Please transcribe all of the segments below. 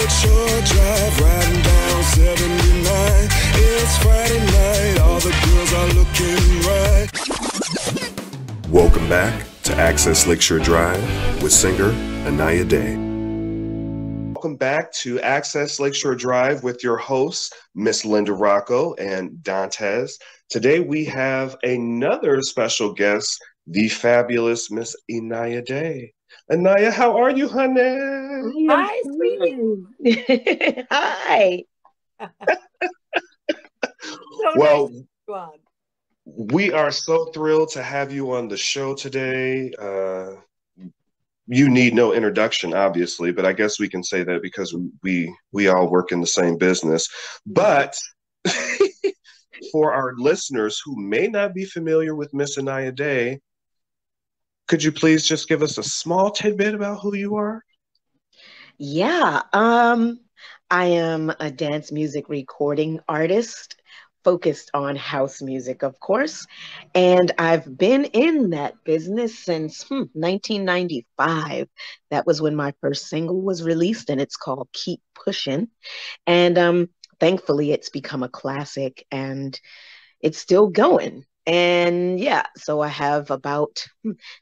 Lakeshore Drive, riding down 79. It's Friday night, all the girls are looking right. Welcome back to Access Lakeshore Drive with singer Inaya Day. Welcome back to Access Lakeshore Drive with your hosts, Miss Linda Rocco and Dantès. Today we have another special guest, the fabulous Miss Inaya Day. Inaya, how are you, honey? Hi, sweetie. Hi. Well, we are so thrilled to have you on the show today. You need no introduction, obviously, but I guess we can say that because we all work in the same business. But for our listeners who may not be familiar with Miss Inaya Day, could you please just give us a small tidbit about who you are? Yeah, I am a dance music recording artist focused on house music, of course. And I've been in that business since 1995. That was when my first single was released, and it's called Keep Pushin'. And thankfully, it's become a classic and it's still going. And yeah, so I have about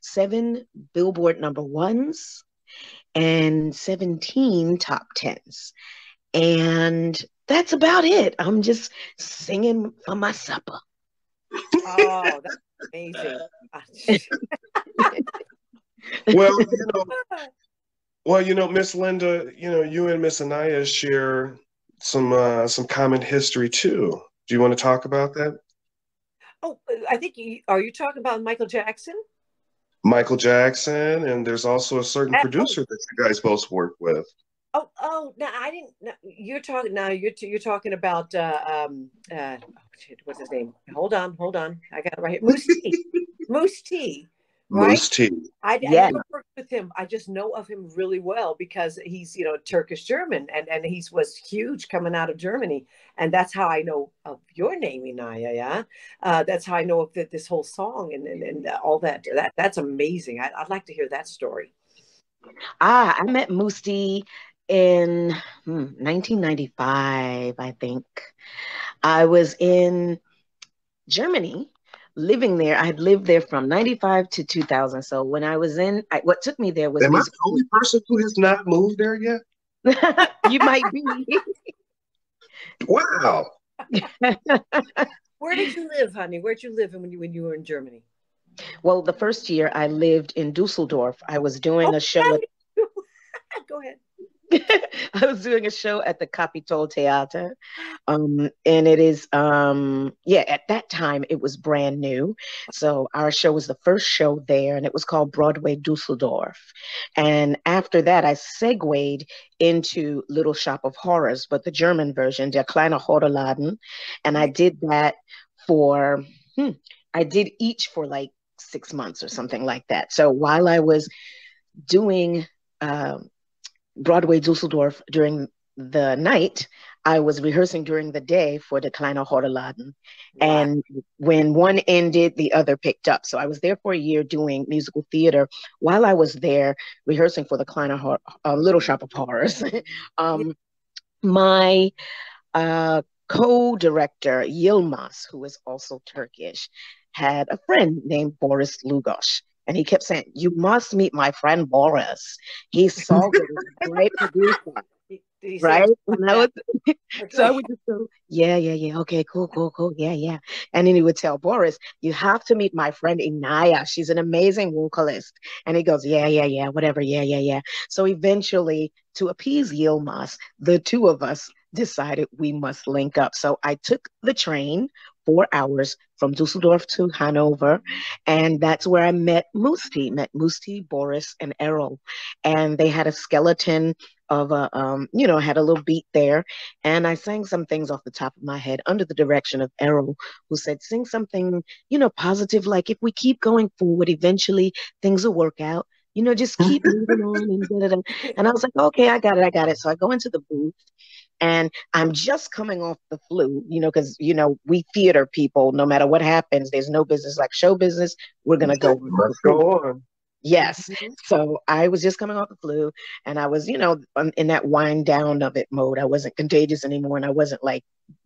7 Billboard #1s and 17 top 10s. And that's about it. I'm just singing for my supper. Oh, that's amazing. Miss Linda, you and Miss Inaya share some common history too. Do you want to talk about that? Oh, I think are you talking about Michael Jackson? Michael Jackson, and there's also a certain producer that you guys both work with. Oh, no, I didn't. No, you're talking now. You're talking about what's his name? Hold on. I got it right here. Mousse T. Mousse T. Right? Mousse T. I never worked with him. I just know of him really well because he's Turkish German and he was huge coming out of Germany, and that's how I know of your name, Inaya. Yeah, that's how I know of this whole song and all that. That's amazing. I'd like to hear that story. I met Mousse T in 1995, I think. I was in Germany living there. I had lived there from 95 to 2000. So when I was what took me there was... Am I the only person who has not moved there yet? You might be. Wow. Where did you live, honey? Where'd you live when you were in Germany? Well, the first year I lived in Dusseldorf. I was doing a show. Go ahead. I was doing a show at the Capitol Theater. And it is, at that time it was brand new. So our show was the first show there, and it was called Broadway Dusseldorf. And after that, I segued into Little Shop of Horrors, but the German version, Der kleine Horrorladen. And I did that I did each for like 6 months or something like that. So while I was doing Broadway Dusseldorf during the night, I was rehearsing during the day for the Kleiner Horrorladen. Wow. And when one ended, the other picked up. So I was there for a year doing musical theater while I was there rehearsing for the Kleiner Little Shop of Horrors. My co-director, Yilmaz, who is also Turkish, had a friend named Boris Lugos. And he kept saying, "You must meet my friend Boris. He's so good. He's a great producer." Right? And so I would just go, yeah. Okay, cool. Yeah. And then he would tell Boris, "You have to meet my friend Inaya. She's an amazing vocalist." And he goes, yeah, whatever. Yeah. So eventually, to appease Yilmaz, the two of us decided we must link up. So I took the train 4 hours from Dusseldorf to Hanover, and that's where I met Mousse T, Boris, and Errol. And they had a skeleton of had a little beat there, and I sang some things off the top of my head under the direction of Errol, who said, "Sing something, positive, like if we keep going forward, eventually things will work out. Just keep moving on." And I was like, "Okay, I got it." So I go into the booth, and I'm just coming off the flu, because, we theater people, no matter what happens, there's no business like show business. We're going to go. Let's go on. Yes. So I was just coming off the flu, and I was, in that wind down of it mode. I wasn't contagious anymore, and I wasn't like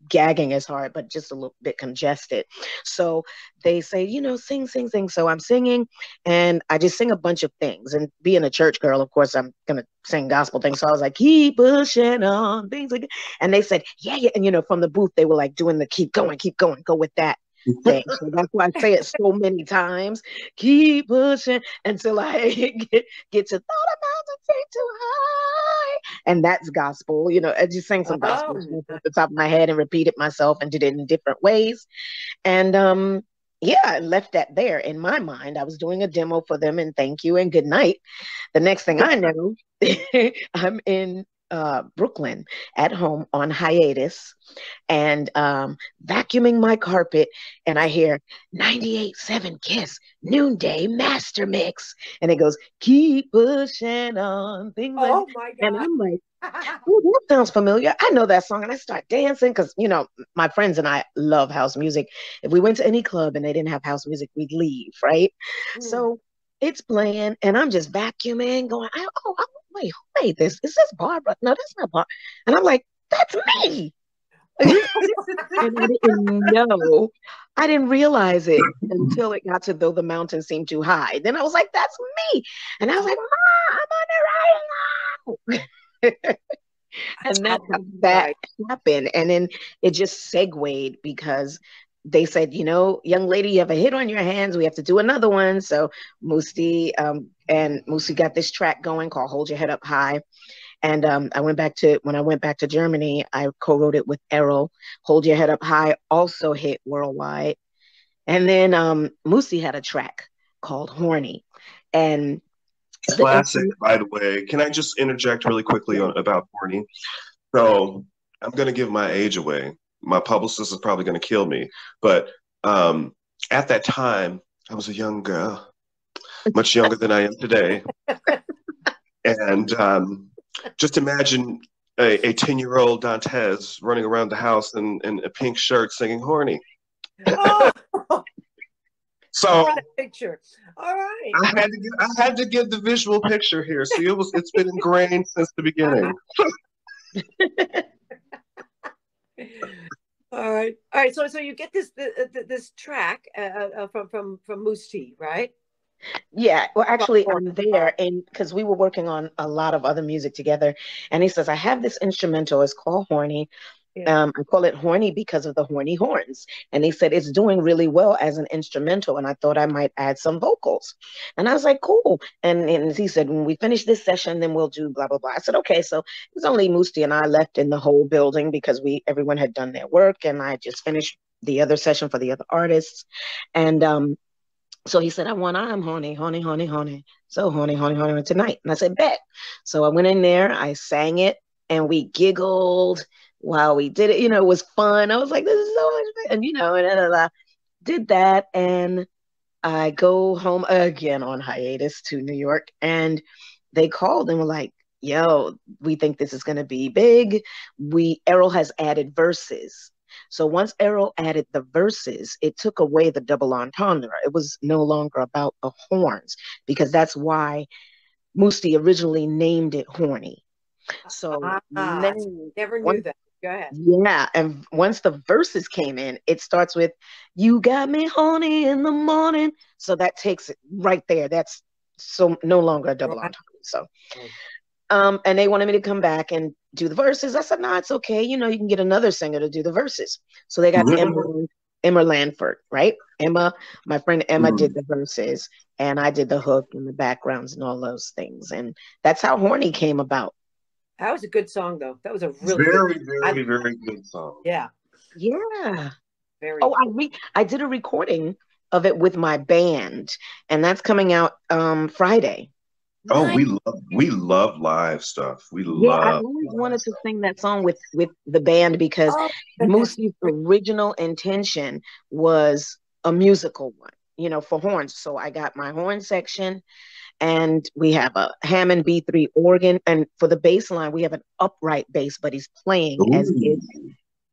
gagging as hard, but just a little bit congested. So they say, sing, sing, sing. So I'm singing, and I just sing a bunch of things. And being a church girl, of course, I'm going to sing gospel things. So I was like, keep pushing on, things like that. And they said, yeah, yeah. And, from the booth, they were like doing the keep going, go with that thing. So that's why I say it so many times. Keep pushing until I get to thought about to take too high. And that's gospel. I just sang some gospel off the top of my head and repeated myself and did it in different ways. And yeah, I left that there. In my mind, I was doing a demo for them and thank you and good night. The next thing I know, I'm in Brooklyn at home on hiatus and vacuuming my carpet, and I hear 98.7 Kiss Noonday Master Mix, and it goes, keep pushing on, things like that. My God. And I'm like, oh, that sounds familiar. I know that song. And I start dancing because, my friends and I love house music. If we went to any club and they didn't have house music, we'd leave, right? So it's playing and I'm just vacuuming, going, wait, who made this? Is this Barbara? No, that's not Barbara. And I'm like, that's me. And I didn't realize it until it got to Though the Mountain Seemed Too High. Then I was like, that's me. And I was like, I'm on the right now. And that's how that happened. And then it just segued because they said, young lady, you have a hit on your hands. We have to do another one. So Mousse T and Mousse got this track going called Hold Your Head Up High. And when I went back to Germany, I co-wrote it with Errol. Hold Your Head Up High also hit worldwide. And then Mousse had a track called Horny. And classic, by the way. Can I just interject really quickly about Horny? So I'm going to give my age away. My publicist is probably going to kill me. But at that time, I was a young girl, much younger than I am today. And just imagine a 10-year-old Dantès running around the house in a pink shirt singing Horny. So picture. All right. I had to give the visual picture here. See, it's been ingrained since the beginning. All right. So you get this track from Mousse T, right? Yeah, well, actually, I'm there, and because we were working on a lot of other music together, and he says, I have this instrumental. It's called Horny. I call it Horny because of the horny horns. And he said, it's doing really well as an instrumental. And I thought I might add some vocals. And I was like, cool. And he said, when we finish this session, then we'll do blah, blah, blah. I said, okay. So it was only Mousse T and I left in the whole building because everyone had done their work. And I just finished the other session for the other artists. And so he said, I'm horny, horny, horny, horny. So horny, horny, horny tonight. And I said, bet. So I went in there, I sang it, and we giggled while we did it. It was fun. I was like, this is so much fun. And, did that. And I go home again on hiatus to New York. And they called and were like, yo, we think this is going to be big. Errol has added verses. So once Errol added the verses, it took away the double entendre. It was no longer about the horns, because that's why Mousse T originally named it Horny. So never knew that. Go ahead. Yeah, and once the verses came in, it starts with, you got me horny in the morning. So that takes it right there. That's so no longer a double entendre. So and they wanted me to come back and do the verses. I said, no, it's okay. You can get another singer to do the verses. So they got Emma Lanford, right? My friend Emma did the verses, and I did the hook and the backgrounds and all those things. And that's how Horny came about. That was a good song, though. That was a really very good song. Yeah. Yeah. Very. Oh, I did a recording of it with my band, and that's coming out Friday. Oh, we love live stuff. I always wanted to sing that song with the band because Mousse's original intention was a musical one, for horns. So I got my horn section, and we have a Hammond B3 organ, and for the bass line we have an upright bass, but he's playing as if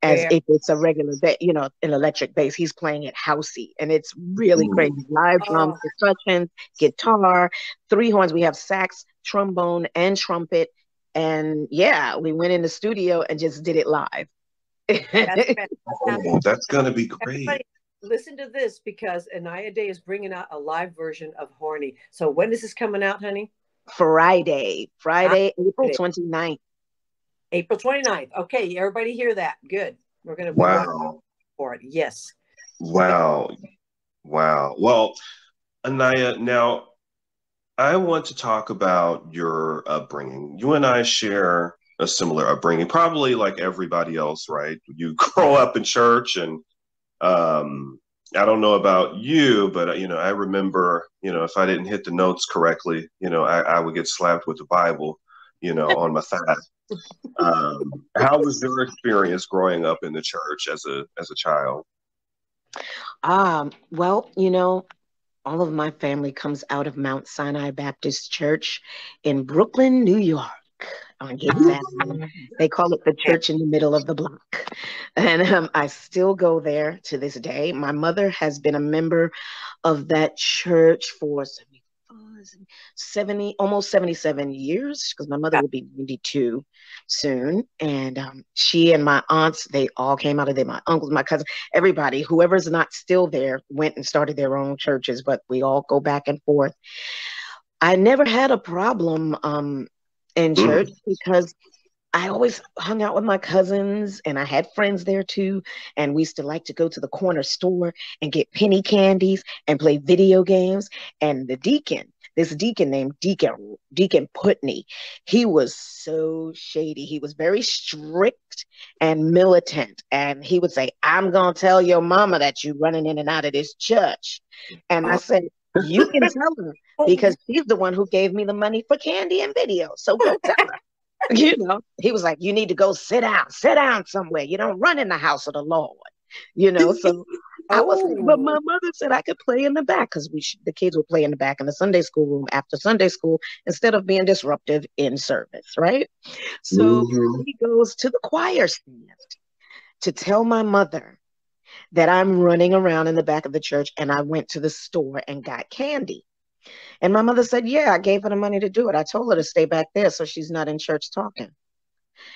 as if it's a regular, an electric bass. He's playing it housey, and it's really crazy. Live drums, percussion, guitar, 3 horns. We have sax, trombone, and trumpet. And yeah, we went in the studio and just did it live. That's gonna be great. Everybody, listen to this, because Inaya Day is bringing out a live version of Horny. So when is this coming out, honey? Friday, April 29th. April 29th. Okay, everybody hear that? Good. We're going to be watching for it. Yes. Wow. Well, Inaya, now I want to talk about your upbringing. You and I share a similar upbringing, probably like everybody else, right? You grow up in church, and I don't know about you, but I remember, if I didn't hit the notes correctly, I would get slapped with the Bible, on my thigh. How was your experience growing up in the church as a child? Well, all of my family comes out of Mount Sinai Baptist Church in Brooklyn, New York. On Giggs Avenue. They call it the church in the middle of the block. And I still go there to this day. My mother has been a member of that church for almost 77 years, because my mother will be 92 soon. And she and my aunts, they all came out of there. My uncles, my cousins, everybody, whoever's not still there, went and started their own churches, but we all go back and forth. I never had a problem in church, because I always hung out with my cousins, and I had friends there too. And we used to like to go to the corner store and get penny candies and play video games. And this deacon named Deacon Putney, he was so shady. He was very strict and militant. And he would say, "I'm going to tell your mama that you running in and out of this church." And I said, "You can tell her, because she's the one who gave me the money for candy and video. So go tell her." He was like, "You need to go sit down somewhere. You don't run in the house of the Lord." So I was, but my mother said I could play in the back, because the kids would play in the back in the Sunday school room after Sunday school, instead of being disruptive in service, right? So he goes to the choir stand to tell my mother that I'm running around in the back of the church, and I went to the store and got candy. And my mother said, "Yeah, I gave her the money to do it. I told her to stay back there so she's not in church talking."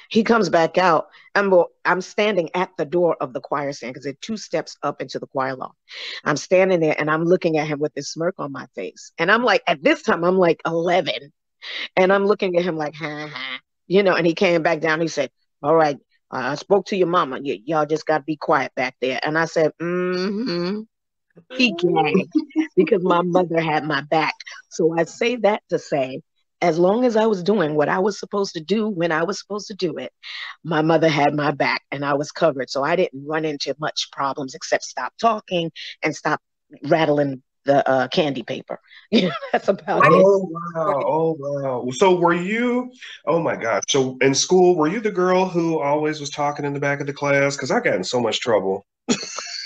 He comes back out, and I'm standing at the door of the choir stand, because they're 2 steps up into the choir loft. I'm standing there, and I'm looking at him with this smirk on my face. And I'm like, at this time, I'm like 11. And I'm looking at him like, ha, ha. And he came back down. He said, "All right, I spoke to your mama. Y'all just got to be quiet back there." And I said, mm-hmm. He gagged, because my mother had my back. So I say that to say, as long as I was doing what I was supposed to do when I was supposed to do it, my mother had my back, and I was covered. So I didn't run into much problems, except stop talking and stop rattling the candy paper. That's about it. Oh wow! So were you? Oh my God! So in school, were you the girl who always was talking in the back of the class? Because I got in so much trouble.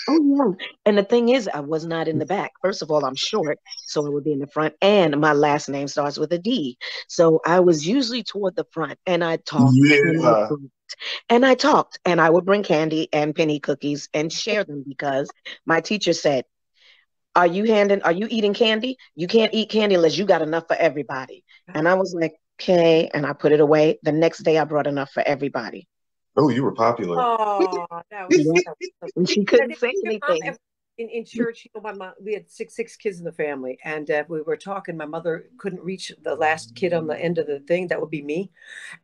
Oh, yeah. And the thing is, I was not in the back. First of all, I'm short, so I would be in the front. And my last name starts with a D. So I was usually toward the front, and I talked. Yeah. And I talked, and I would bring candy and penny cookies and share them, because my teacher said, are you eating candy? You can't eat candy unless you got enough for everybody." And I was like, "Okay." And I put it away. The next day, I brought enough for everybody. Oh, you were popular. Oh, that was and she couldn't say anything. In church, my mom, we had six kids in the family, and we were talking. My mother couldn't reach the last kid on the end of the thing. That would be me.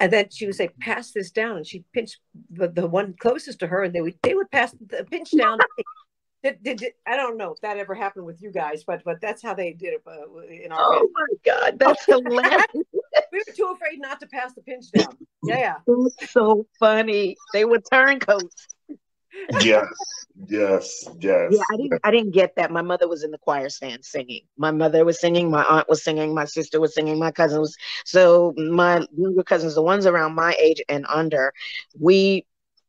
And then she would say, "Pass this down," and she'd pinch the one closest to her, and they would pass the pinch down. I don't know if that ever happened with you guys, but that's how they did it in our family. Oh my God, that's hilarious. We were too afraid not to pass the pinch down. Yeah. That's so funny. They were turncoats. Yes. Yeah, I didn't get that. My mother was in the choir stand singing. My mother was singing, my aunt was singing, my sister was singing, my cousin was. So my younger cousins, the ones around my age and under, we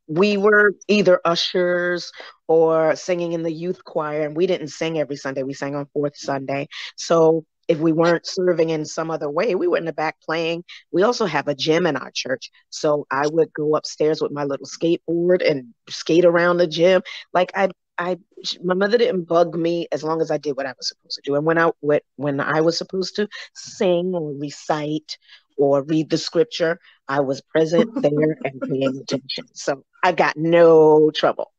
were either ushers or singing in the youth choir, and we didn't sing every Sunday. We sang on fourth Sunday. So if we weren't serving in some other way, we were in the back playing. We also have a gym in our church. So I would go upstairs with my little skateboard and skate around the gym. Like my mother didn't bug me as long as I did what I was supposed to do. And when I was supposed to sing or recite or read the scripture, I was present there and paying attention. So I got no trouble.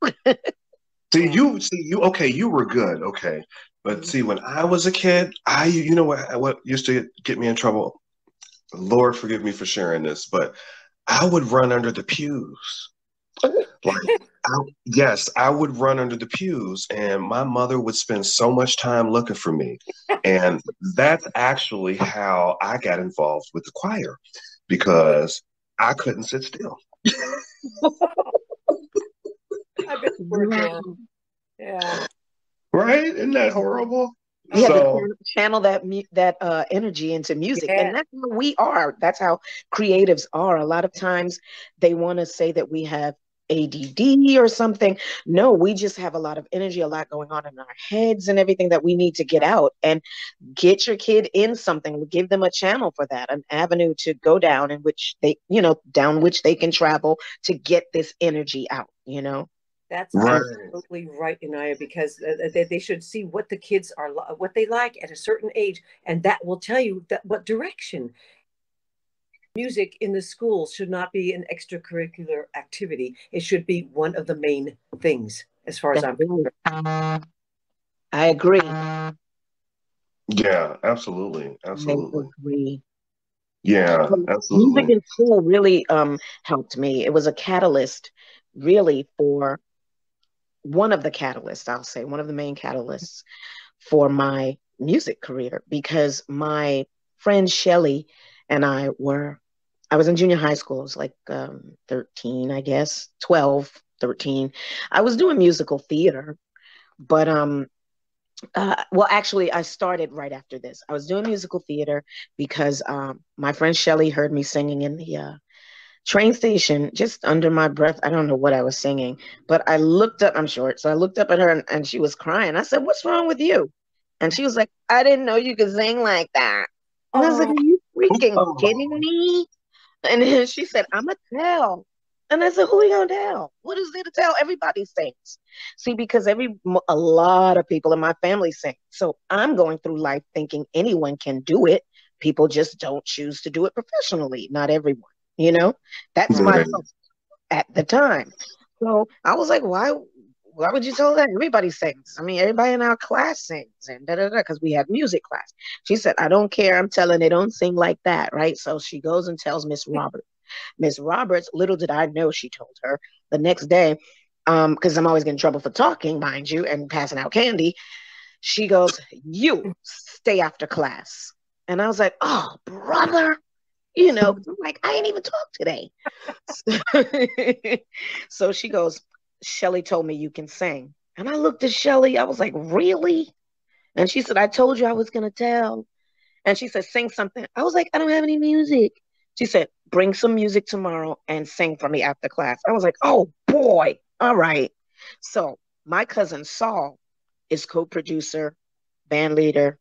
Okay, you were good. Okay. But see, when I was a kid, you know what used to get me in trouble? Lord forgive me for sharing this, but I would run under the pews. Like, yes, I would run under the pews, and my mother would spend so much time looking for me. And that's actually how I got involved with the choir, because I couldn't sit still. I bet you were. Yeah. Right? Isn't that horrible? You have to channel that energy into music. Yeah. And that's how we are. That's how creatives are. A lot of times they want to say that we have ADD or something. No, we just have a lot of energy, a lot going on in our heads and everything that we need to get out. And get your kid in something. Give them a channel for that, an avenue to go down in which down which they can travel to get this energy out, That's absolutely right, Inaya, because they should see what the kids are, what they like at a certain age, and that will tell you what direction. Music in the schools should not be an extracurricular activity. It should be one of the main things, as far as I'm concerned. I agree. Yeah, absolutely. I agree. Yeah, absolutely. Music in school really helped me. It was a catalyst, really, for one of the catalysts, I'll say, one of the main catalysts for my music career, because my friend Shelly and I was in junior high school. I was like 13, I guess, 12, 13. I was doing musical theater, but well, actually, I started right after this. I was doing musical theater because my friend Shelly heard me singing in the train station, just under my breath. I don't know what I was singing, but I looked up, I'm short, so I looked up at her and she was crying. I said, "What's wrong with you?" And she was like, "I didn't know you could sing like that." And I was like, "Are you freaking kidding me?" And then she said, "I'm going to tell." And I said, "Who are you going to tell? What is there to tell? Everybody sings." See, because a lot of people in my family sing. So I'm going through life thinking anyone can do it. People just don't choose to do it professionally. Not everyone, That's my thought at the time. So I was like, why would you tell that? Everybody sings. I mean, everybody in our class sings, and because we had music class. She said, "I don't care. I'm telling they don't sing like that," right? So she goes and tells Miss Roberts. Miss Roberts, little did I know, she told her the next day, because I'm always getting in trouble for talking, mind you, and passing out candy. She goes, "You stay after class." And I was like, "Oh, brother." I'm like, I ain't even talk today. So she goes, "Shelly told me you can sing." And I looked at Shelly. I was like, "Really?" And she said, "I told you I was going to tell." And she said, "Sing something." I was like, "I don't have any music." She said, "Bring some music tomorrow and sing for me after class." I was like, "Oh boy. All right." So my cousin Saul is co-producer, band leader,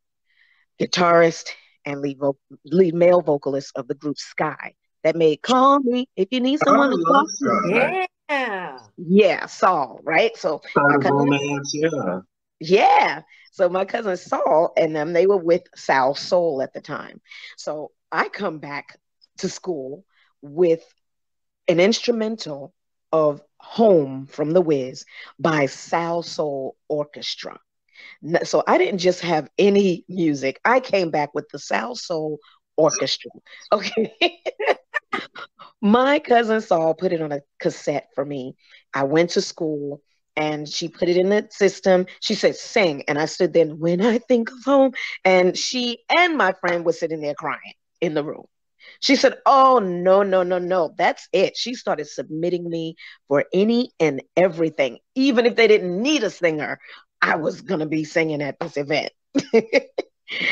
guitarist, and lead male vocalist of the group Sky that made "Call Me If You Need Someone to Talk to." Yeah. Yeah, Saul, right? So my cousin, yeah. So my cousin Saul and them, they were with Sal Soul at the time. So I come back to school with an instrumental of Home from the Wiz by Sal Soul Orchestra. So I didn't just have any music. I came back with the Sal Soul Orchestra. Okay. My cousin Saul put it on a cassette for me. I went to school and she put it in the system. She said, "Sing." And I stood there, "When I think of home." And she and my friend was sitting there crying in the room. She said, "Oh, no, no, no, no. That's it." She started submitting me for any and everything. Even if they didn't need a singer, I was going to be singing at this event.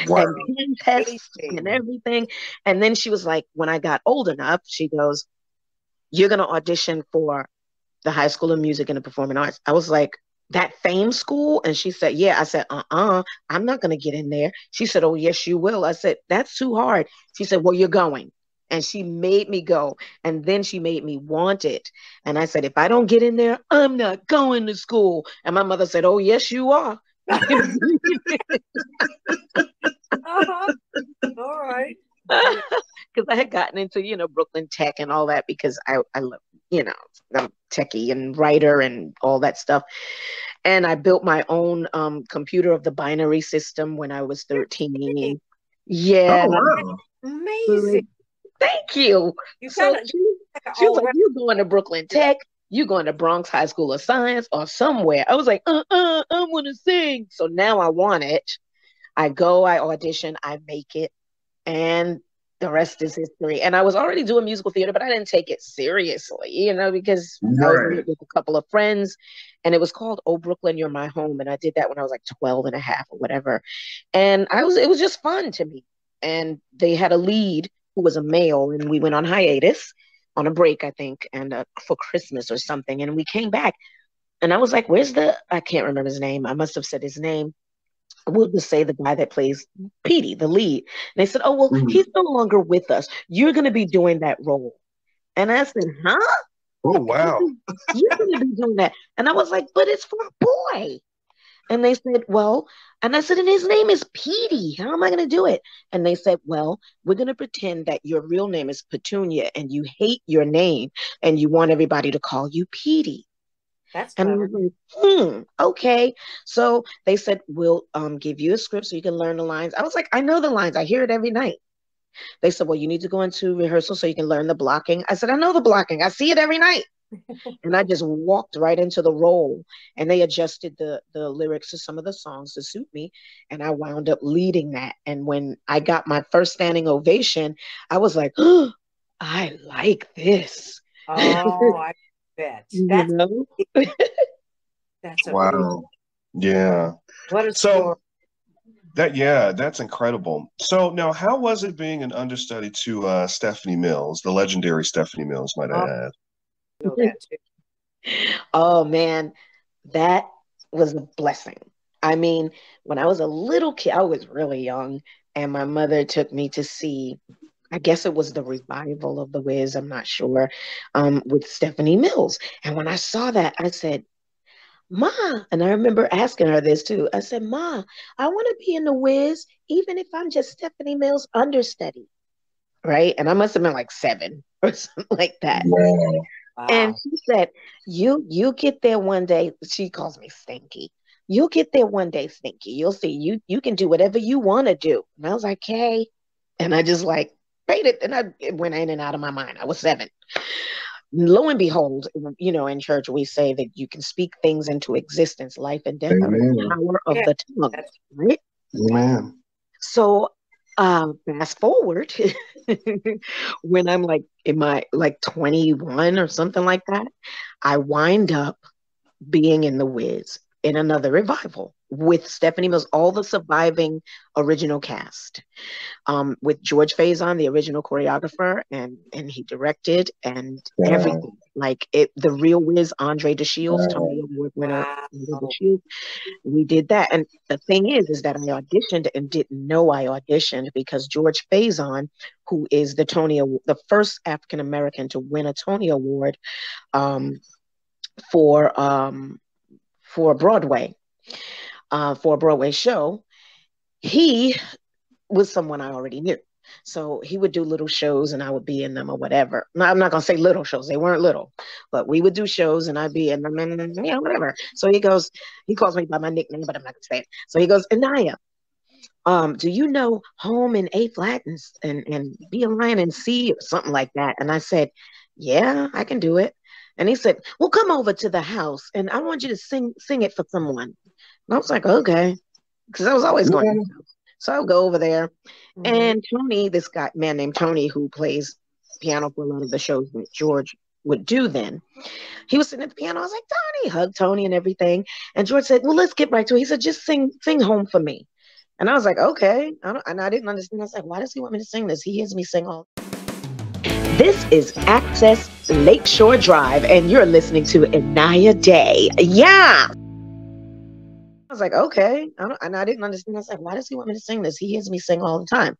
Wow. And tests and everything. And then she was like, when I got old enough, she goes, "You're going to audition for the High School of Music and the Performing Arts." I was like, that fame school? And she said, yeah. I said, I'm not going to get in there. She said, oh, yes, you will. I said, that's too hard. She said, well, you're going. And she made me go. And then she made me want it. And I said, if I don't get in there, I'm not going to school. And my mother said, oh, yes, you are. All right. Because I had gotten into, Brooklyn Tech and all that because I love, I'm techie and writer and all that stuff. And I built my own computer of the binary system when I was 13. Yeah. Oh, wow. Amazing. Thank you. So she was like, you going to Brooklyn Tech, you going to Bronx High School of Science or somewhere. I was like, I want to sing. So now I want it. I go, I audition, I make it. And the rest is history. And I was already doing musical theater, but I didn't take it seriously, because I was in it with a couple of friends, and it was called Oh Brooklyn, You're My Home. And I did that when I was like 12 and a half or whatever. And it was just fun to me. And they had a lead who was a male, and we went on hiatus on a break, I think, and for Christmas or something. And we came back, and I was like, I can't remember his name. I must have said his name. We'll just say the guy that plays Petey, the lead. And they said, oh, well, he's no longer with us. You're going to be doing that role. And I said, huh? Oh, wow. You're going to be doing that. And I was like, but it's for a boy. And they said, well, and I said, and his name is Petey. How am I going to do it? And they said, well, we're going to pretend that your real name is Petunia and you hate your name and you want everybody to call you Petey. That's and I was like, okay. So they said, we'll give you a script so you can learn the lines. I was like, I know the lines. I hear it every night. They said, well, you need to go into rehearsal so you can learn the blocking. I said, I know the blocking. I see it every night. And I just walked right into the role, and they adjusted the lyrics to some of the songs to suit me. And I wound up leading that. And when I got my first standing ovation, I was like, oh, I like this. Oh, I bet. That's wow. Yeah. What a story. That's incredible. So now, how was it being an understudy to Stephanie Mills, the legendary Stephanie Mills, might I add? Know that too. Oh man, that was a blessing. I mean, when I was a little kid, I was really young, and my mother took me to see, I guess it was the revival of The Wiz, I'm not sure, with Stephanie Mills. And when I saw that, I said, Ma, and I remember asking her this too. I said, Ma, I want to be in The Wiz, even if I'm just Stephanie Mills' understudy. Right? And I must have been like 7 or something like that. Wow. Wow. And she said, you get there one day. She calls me Stinky. You'll get there one day, Stinky. You'll see. You can do whatever you want to do. And I was like, okay. And I just like faded, and it went in and out of my mind. I was 7. Lo and behold, in church we say that you can speak things into existence. Life and death are the power of the tongue, right? Amen. So fast forward when I'm like in my 21 or something like that, I wind up being in The Wiz in another revival with Stephanie Mills, all the surviving original cast, with George Faison, the original choreographer, and he directed, and everything. Like the real Wiz, Andre DeShields, Tony Award winner, Andre DeShields. We did that. And the thing is that I auditioned and didn't know I auditioned because George Faison, who is the first African American to win a Tony Award for Broadway, for a Broadway show, he was someone I already knew. So he would do little shows and I would be in them or whatever. No, I'm not going to say little shows. They weren't little, but we would do shows and I'd be in them and whatever. So he calls me by my nickname, but I'm not going to say it. So he goes, Inaya, do you know home in A flat and be a lion in C or something like that? And I said, yeah, I can do it. And he said, well, come over to the house and I want you to sing it for someone. And I was like, okay. Because I was always going to the house. So I'll go over there. And Tony, this man named Tony, who plays piano for a lot of the shows that George would do then, he was sitting at the piano. I was like, Tony, hugged Tony and everything. And George said, well, let's get right to it. He said, just sing Home for me. And I was like, okay. And I didn't understand. I was like, why does he want me to sing this? He hears me sing all. This is Access Lakeshore Drive, and you're listening to Inaya Day. Yeah. I was like, okay. And I didn't understand. I was like, why does he want me to sing this? He hears me sing all the time.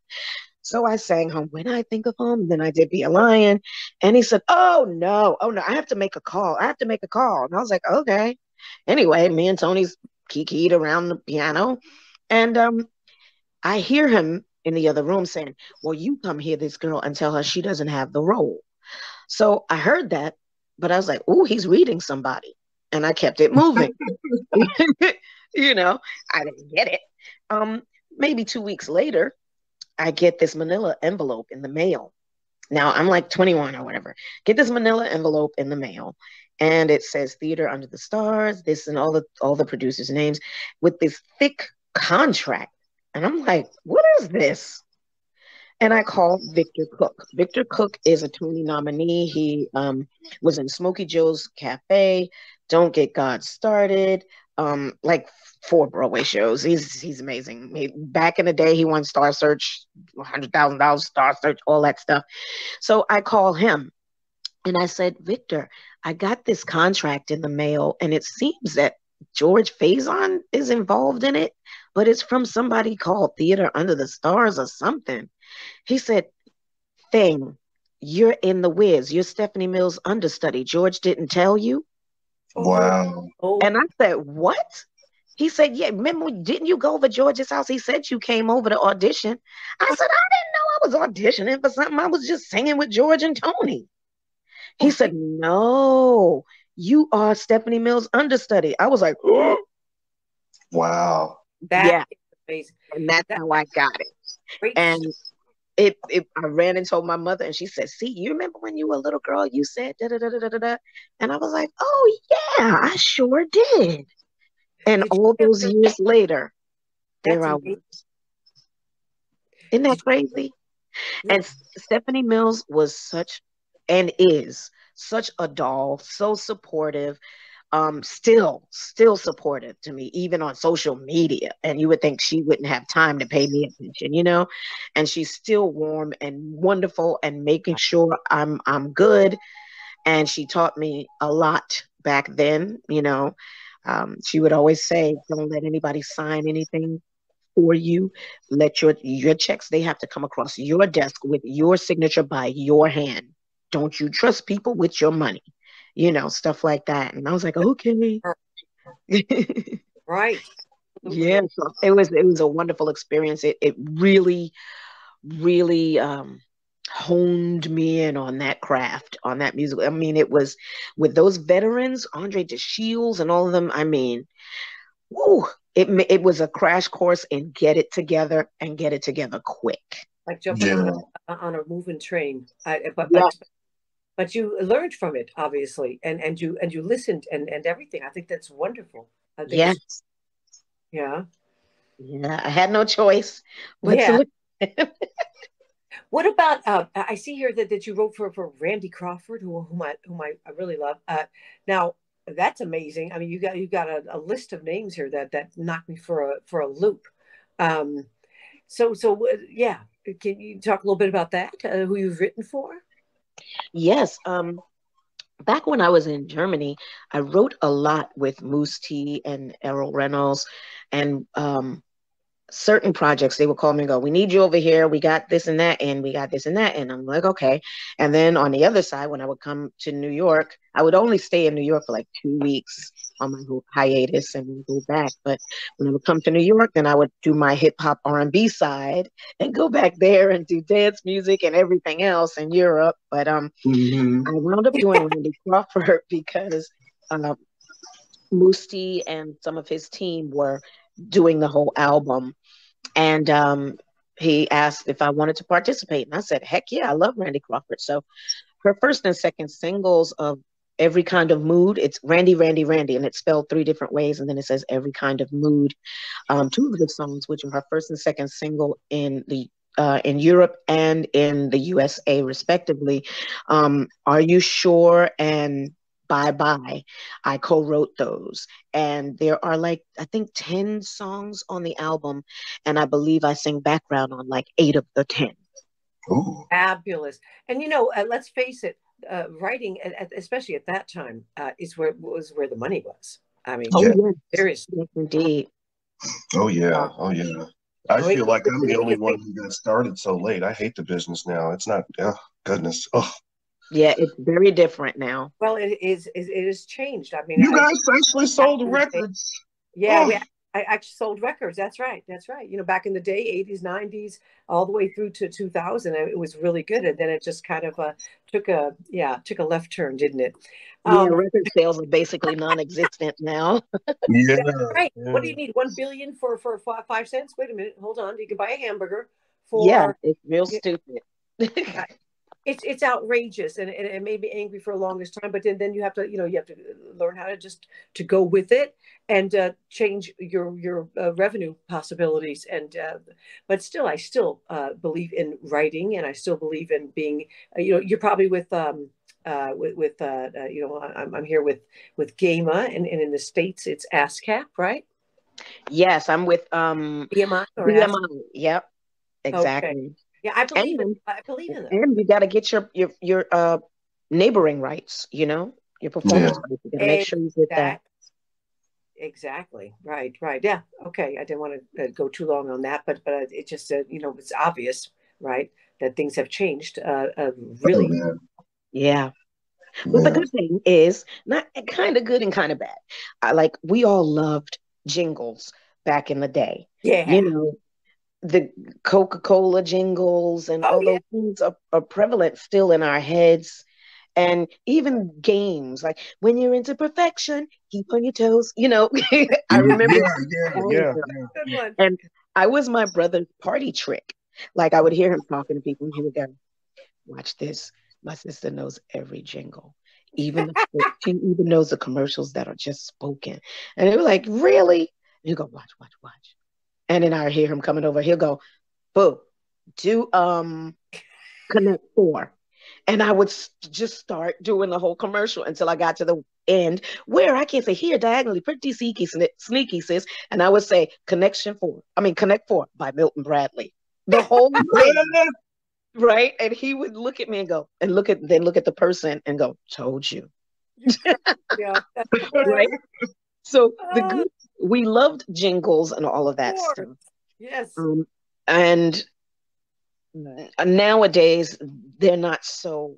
So I sang home When I Think of Home. Then I did Be a Lion. And he said, oh no, I have to make a call. I have to make a call. And I was like, okay. Anyway, me and Tony's kikied around the piano. And I hear him in the other room saying, well, you come hear this girl and tell her she doesn't have the role. So I heard that, but I was like, oh, he's reading somebody. And I kept it moving. You know, I didn't get it. Maybe 2 weeks later, I get this manila envelope in the mail. Now I'm like 21 or whatever. Get this manila envelope in the mail, and it says Theater Under the Stars, this and all the producers' names with this thick contract. And I'm like, what is this? And I called Victor Cook. Victor Cook is a Tony nominee. He was in Smokey Joe's Cafe, Don't Get God Started, like 4 Broadway shows. He's amazing. Back in the day, he won Star Search, $100,000 Star Search, all that stuff. So I call him and I said, Victor, I got this contract in the mail, and it seems that George Faison is involved in it, but it's from somebody called Theater Under the Stars or something. He said, Thing, you're in The Wiz. You're Stephanie Mills' understudy. George didn't tell you? Wow. And I said, what? He said, yeah, remember, didn't you go over George's house? He said you came over to audition. I said, I didn't know I was auditioning for something. I was just singing with George and Tony. He said, no, you are Stephanie Mills' understudy. I was like, oh. Wow. That is amazing. And that's how I got it. Great. And I ran and told my mother, and she said, see, you remember when you were a little girl, you said da da da da da da. And I was like, oh yeah, I sure did. And all those years later, there I was. Isn't that crazy? And Stephanie Mills was such, and is such a doll, so supportive, still supportive to me, even on social media. And you would think she wouldn't have time to pay me attention, you know? And she's still warm and wonderful and making sure I'm good. And she taught me a lot back then, you know. She would always say, don't let anybody sign anything for you. Let your checks, they have to come across your desk with your signature by your hand. Don't you trust people with your money? You know, stuff like that. And I was like, okay. Right. Yeah. So it was a wonderful experience. It really, really honed me in on that craft, on that music. I mean, it was with those veterans, Andre DeShields and all of them. I mean, woo, it was a crash course in get it together and get it together quick. Like jumping on a moving train. But you learned from it, obviously, and you listened and everything. I think that's wonderful. I think Yes. Yeah. I had no choice but to look. What about I see here that you wrote for Randy Crawford, whom I really love. Now that's amazing. I mean, you got a list of names here that knocked me for a loop. So yeah, can you talk a little bit about that? Who you've written for? Yes. Back when I was in Germany, I wrote a lot with Mousse T and Errol Reynolds, and certain projects, they would call me and go, we need you over here. We got this and that, and we got this and that. And I'm like, okay. And then on the other side, when I would come to New York, I would only stay in New York for like 2 weeks on my hiatus and go back. But when I would come to New York, then I would do my hip hop R&B side and go back there and do dance music and everything else in Europe. But I wound up doing Randy Crawford because Mousse T and some of his team were doing the whole album. And he asked if I wanted to participate. And I said, heck yeah, I love Randy Crawford. So her first and second singles of Every Kind of Mood, it's Randy, Randy, Randy, and it's spelled 3 different ways. And then it says Every Kind of Mood. 2 of the songs, which are her first and second single in Europe and in the USA, respectively, Are You Sure? And Bye Bye. I co-wrote those. And there are like, I think 10 songs on the album. And I believe I sing background on like 8 of the 10. Ooh. Fabulous. And, let's face it, writing, especially at that time, was where the money was. I mean, yes. seriously. Yes, indeed. Oh yeah. Uh, Oh yeah. I I mean, feel like the I'm the only biggest one thing, who got started so late. I hate the business now. It's not. Oh goodness. Oh, Yeah, it's very different now. well, it has changed. I mean, you guys actually back sold in the day, records. yeah, Oh I actually sold records. That's right. That's right. You know, back in the day, 80s, 90s, all the way through to 2000, it was really good. And then it just kind of took a left turn, didn't it? Yeah, Um, record sales are basically non-existent now. yeah. right. What do Yeah. you need? 1 billion for 5 cents? Wait a minute. Hold on. You can buy a hamburger Yeah, for it's real yeah, stupid. it's outrageous, and it made me angry for the longest time. But then you have to you have to learn how to just to go with it and change your revenue possibilities. And but still, I still believe in writing, and I still believe in being. You're probably I'm here with GAMA, and in the States it's ASCAP, right? Yes, I'm with BMI or ASCAP. BMI. Yep, Okay. exactly. Yeah, And I believe in them. and you got to get your neighboring rights, your Yeah. performance rights. You got to make sure you get that. Exactly. Exactly. Right. Right. Yeah. Okay. I didn't want to go too long on that, but it just it's obvious, right, that things have changed. Oh Really. yeah. Yeah. But the Yeah. good thing is not kind of good and kind of bad. We all loved jingles back in the day. Yeah. You know, the Coca-Cola jingles and Oh all yeah. those things are prevalent still in our heads. And even games like when you're into perfection, keep on your toes. I remember Yeah. Yeah. all of Yeah. them. Yeah. Good one. And I was my brother's party trick. Like I would hear him talking to people and he would go, watch this. My sister knows every jingle. She even knows the commercials that are just spoken. And they were like, really? And you go, watch, watch, watch. And then I hear him coming over. He'll go, boo, do Connect Four. And I would just start doing the whole commercial until I got to the end where I can't say here diagonally, pretty sneaky, sis. And I would say Connect Four by Milton Bradley. The whole thing, right? And he would look at me and go, and look at the person and go, told you. You crack me up. That's Right? hilarious. So Oh, we loved jingles and all of of that course. stuff. Yes. And nowadays they're not so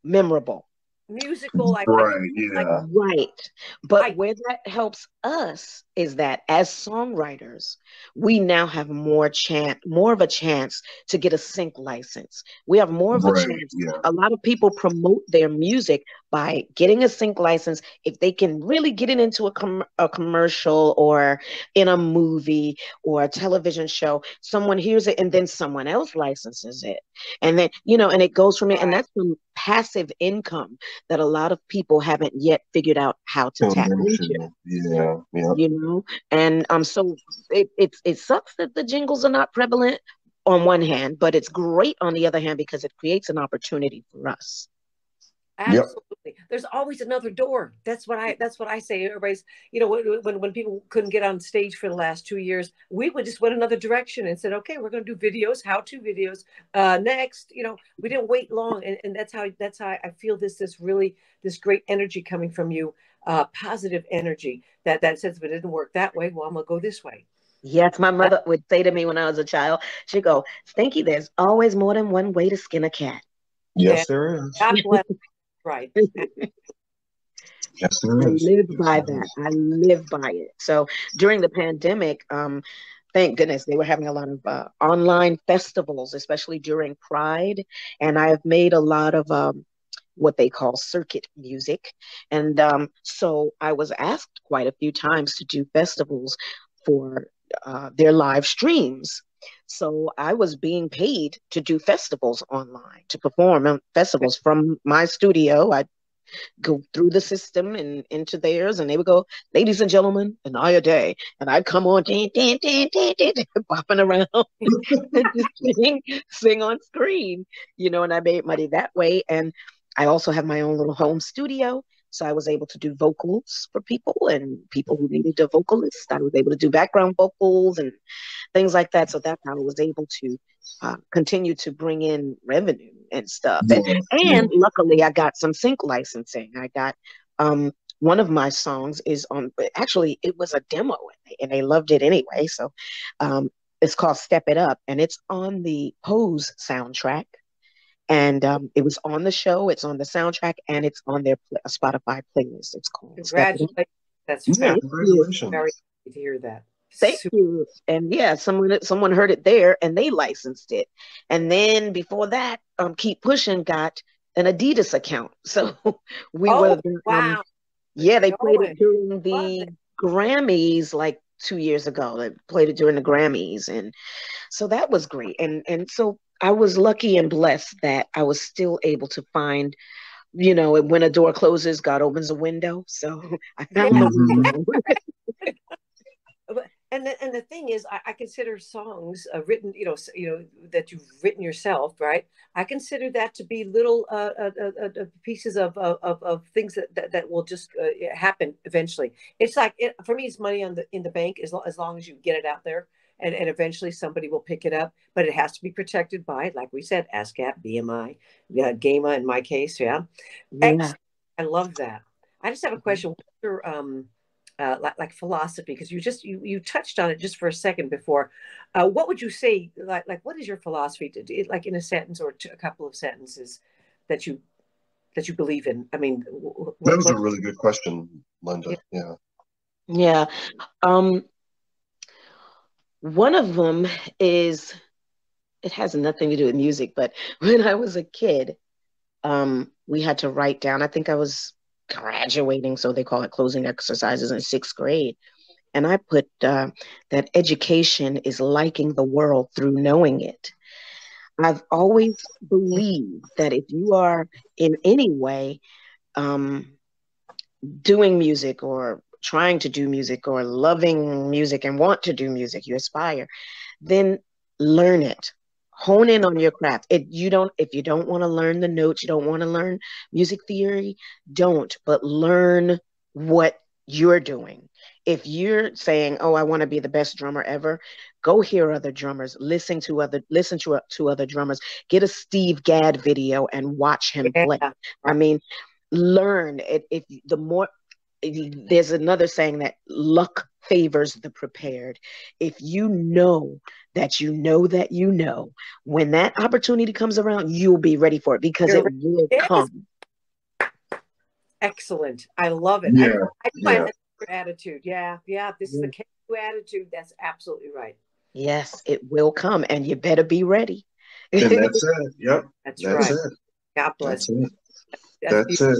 memorable. Musical. I Right. like Yeah. Right. But I where that helps us is that as songwriters, we now have more of a chance to get a sync license. We have more of a Right. chance. Yeah. A lot of people promote their music by getting a sync license if they can really get it into a commercial or in a movie or a television show. Someone hears it and then someone else licenses it. And then, and it goes from it. And right. that's some passive income that a lot of people haven't yet figured out how to Tuned tap into, into. Yeah. Yeah. and so it sucks that the jingles are not prevalent on one hand, but it's great on the other hand because it creates an opportunity for us. Yep. Absolutely. There's always another door. That's what I say. Everybody's, when people couldn't get on stage for the last 2 years, we would just went another direction and said, okay, we're going to do videos, how-to videos. Next, we didn't wait long, and that's how I feel this great energy coming from you, positive energy that says if it didn't work that way, well, I'm gonna go this way. Yes, my That, mother would say to me when I was a child, she'd go, Stinky, there's always more than one way to skin a cat. Yes, and there is. God bless. Right. Yes, I there is. live Yes, by there that. is. I live by it. So during the pandemic, thank goodness they were having a lot of online festivals, especially during Pride. And I've made a lot of what they call circuit music. And so I was asked quite a few times to do festivals for their live streams. So I was being paid to do festivals online, to perform on festivals from my studio. I go through the system and into theirs, and they would go, "Ladies and gentlemen, Inaya Day," and I'd come on, bopping around and just sing on screen, and I made money that way. And I also have my own little home studio. So I was able to do vocals for people and people who needed a vocalist. I was able to do background vocals and things like that. So that's how I was able to continue to bring in revenue and stuff. And Yeah. Yeah. and luckily, I got some sync licensing. I got one of my songs is on. Actually, it was a demo, and they loved it anyway. So it's called Step It Up, and it's on the Pose soundtrack. And it was on the show, it's on the soundtrack, and it's on their Spotify playlist. It's called Congratulations. That's yeah, congratulations. Very happy to hear that. Thank you. And yeah, someone heard it there and they licensed it. And then before that, Keep Pushing got an Adidas account. So we were wow. Yeah, they played it during the Grammys like 2 years ago. They played it during the Grammys, and so that was great. And so I was lucky and blessed that I was still able to find, when a door closes, God opens a window. So I found the window. And the thing is, I consider songs written, that you've written yourself, right? I consider that to be little pieces of things that will just happen eventually. It's like for me, it's money in the bank as long as you get it out there, and eventually somebody will pick it up. But it has to be protected by, like we said, ASCAP, BMI, GAMA in my case. Yeah. I love that. I just have a question. What's your like philosophy, because you touched on it just for a second before. What would you say, like what is your philosophy, like in a sentence or a couple of sentences that you believe in? I mean, that was a really good question, Linda. Yeah. One of them is, it has nothing to do with music, but when I was a kid, we had to write down, I think I was graduating, so they call it closing exercises, in 6th grade. And I put that education is liking the world through knowing it. I've always believed that if you are in any way doing music or trying to do music or loving music and want to do music, you aspire, then learn it. Hone in on your craft. If you don't want to learn the notes, you don't want to learn music theory, don't, but learn what you're doing. If you're saying, oh, I want to be the best drummer ever, go hear other drummers, listen to other drummers, get a Steve Gadd video and watch him play. I mean, learn it. There's another saying that luck favors the prepared. If you know that you know that you know, when that opportunity comes around, you'll be ready for it, because it will come. Excellent. I love it. Yeah. I find that attitude. Yeah. This is the can-do attitude. That's absolutely right. Yes, it will come, and you better be ready. And that's it. Yep. That's right. It. God bless. That's it.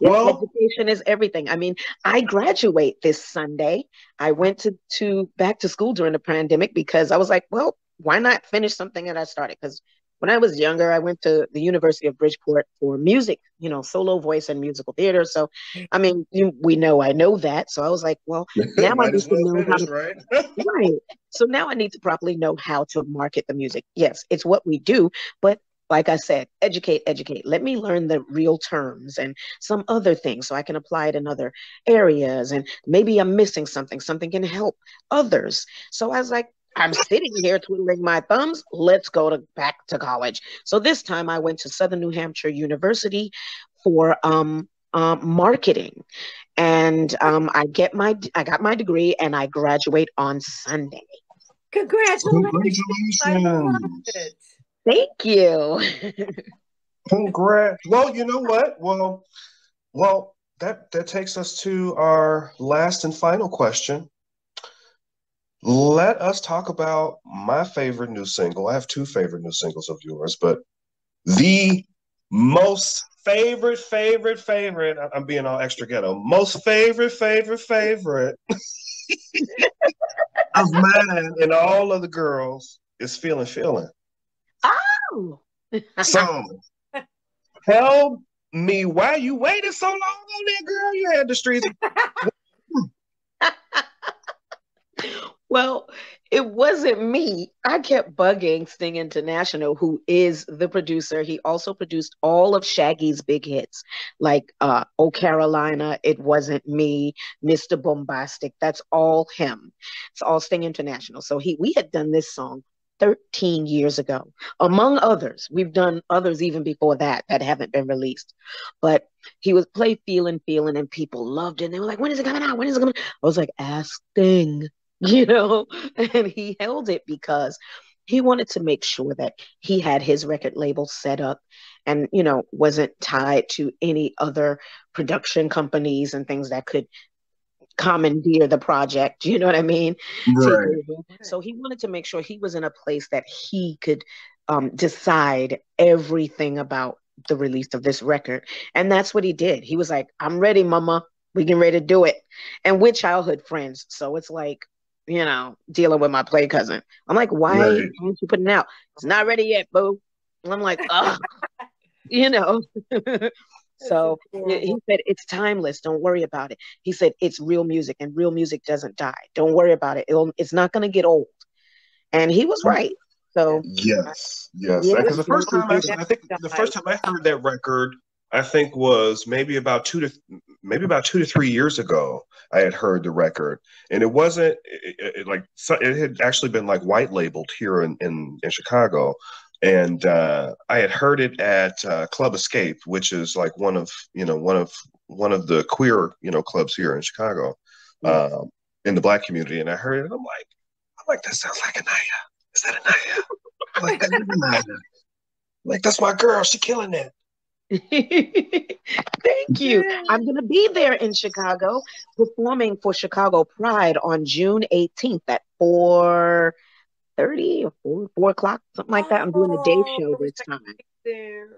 Yes, well, education is everything. I mean, I graduate this Sunday. I went to back to school during the pandemic because I was like, well, why not finish something that I started? Because when I was younger, I went to the University of Bridgeport for music, solo voice and musical theater. So, I mean, I know that. So I was like, well, now I need to know how to, right? Right. So now I need to properly know how to market the music. Yes, it's what we do, but like I said, educate. Let me learn the real terms and some other things so I can apply it in other areas. And maybe I'm missing something can help others. So I was like, I'm sitting here twiddling my thumbs. Let's go back to college. So this time I went to Southern New Hampshire University for marketing. And I got my degree and I graduate on Sunday. Congratulations. I love it. Thank you. Congrats. Well, you know what? Well, that takes us to our last and final question. Let us talk about my favorite new single. I have 2 favorite new singles of yours, but the most favorite, I'm being all extra ghetto, most favorite of mine and all of the girls is Feeling. Oh. So tell me why you waited so long on that, girl. You had the streets. Well, it wasn't me. I kept bugging Sting International, who is the producer. He also produced all of Shaggy's big hits, like Oh Carolina, It Wasn't Me, Mr. Bombastic. That's all him. It's all Sting International. So we had done this song 13 years ago, among others. We've done others even before that haven't been released. But he was play Feeling, and people loved it. And they were like, when is it coming out? I was like, ask Sting. you know, and he held it because he wanted to make sure that he had his record label set up and, wasn't tied to any other production companies and things that could commandeer the project, you know what I mean? Take Right. over. So he wanted to make sure he was in a place that he could decide everything about the release of this record. And that's what he did. He was like, I'm ready, mama. We getting ready to do it. And we're childhood friends. So it's like, dealing with my play cousin. I'm like, why Right. aren't you putting it out? It's not ready yet, boo. I'm like, ugh, you know. So he said, it's timeless. Don't worry about it. He said, it's real music and real music doesn't die. Don't worry about it. It's not going to get old. And he was right. So, Yes. yeah. Because the first time, Yeah. I think the first time I heard that record, I think was maybe about 2 to 3 years ago. I had heard the record, and it wasn't it had actually been like white labeled here in Chicago, and I had heard it at Club Escape, which is like one of the queer clubs here in Chicago, in the Black community, and I heard it, and I'm like, that sounds like Inaya. Is that Inaya? I'm like, that is Inaya. Like, that's my girl. She killing it. Thank you. I'm going to be there in Chicago performing for Chicago Pride on June 18th at 4:30 or 4 o'clock, something like that. I'm doing a day show this time. There.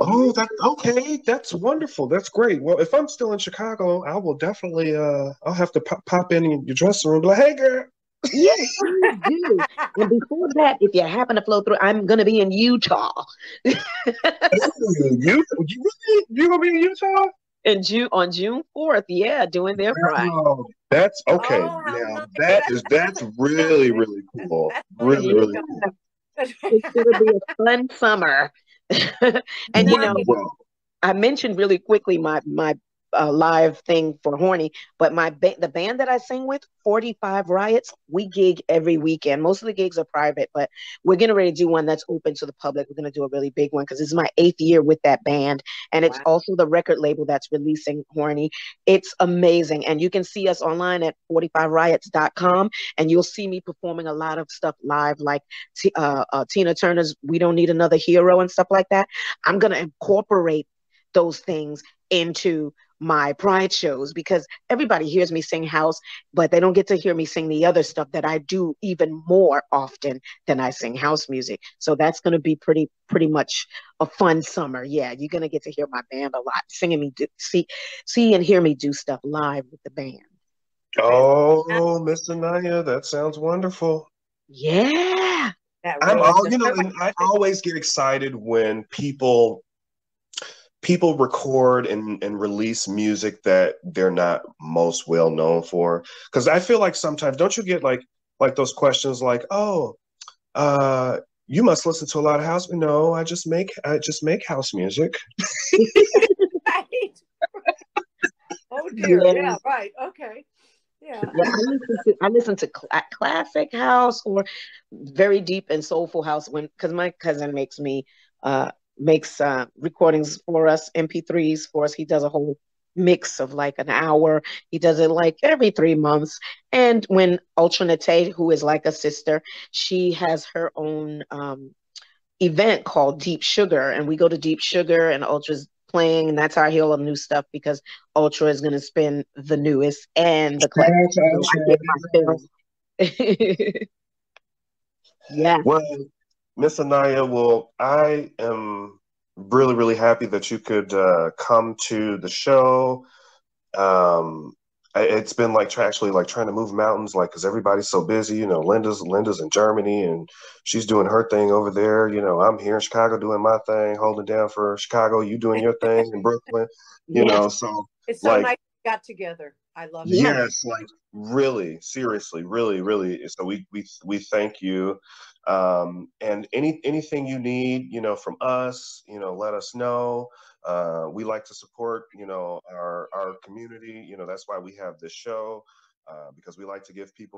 Oh, that's okay. That's wonderful. That's great. Well, if I'm still in Chicago, I will definitely I'll have to pop in your dressing room and be like, hey girl. Yes, please do. And before that, if you happen to flow through, I'm going to be in Utah. You gonna be in Utah? On June 4th, yeah, doing their Pride. Oh, that's okay. Oh, how Now nice. that's really, really cool. That's Really, funny. really cool. It's going to be a fun summer. And Well, I mentioned really quickly my live thing for Horny, but the band that I sing with, 45 Riots, we gig every weekend. Most of the gigs are private, but we're getting ready to do one that's open to the public. We're going to do a really big one because this is my 8th year with that band, and it's also the record label that's releasing Horny. It's amazing, and you can see us online at 45riots.com, and you'll see me performing a lot of stuff live, like Tina Turner's "We Don't Need Another Hero" and stuff like that. I'm going to incorporate those things into my pride shows because everybody hears me sing house, but they don't get to hear me sing the other stuff that I do even more often than I sing house music. So that's going to be pretty much a fun summer. Yeah, you're going to get to hear my band a lot, singing me see and hear me do stuff live with the band. oh, Miss Anaya, that sounds wonderful. Yeah. I'm all, and I always get excited when people record and release music that they're not most well known for, because I feel like sometimes, don't you get like those questions like, oh, you must listen to a lot of house. No, I just make house music. Right. Oh dear. Yeah. Right. Okay. Yeah. I listen to classic house or very deep and soulful house because my cousin makes recordings for us, MP3s for us. He does a whole mix of like an hour. He does it like every 3 months. And when Ultranate, who is like a sister, she has her own event called Deep Sugar, and we go to Deep Sugar and Ultra's playing, and that's how I hear all the new stuff because Ultra is going to spin the newest and the classic. So I get my film. Yeah. Well, Miss Anaya, well, I am really, really happy that you could come to the show. It's been like actually like trying to move mountains, like because everybody's so busy. Linda's in Germany and she's doing her thing over there. I'm here in Chicago doing my thing, holding down for Chicago. You doing your thing in Brooklyn. So it's so nice we got together. I love it. Yes, like really, seriously, really, really. So we thank you. And anything you need, from us, let us know. We like to support, our community. That's why we have this show, because we like to give people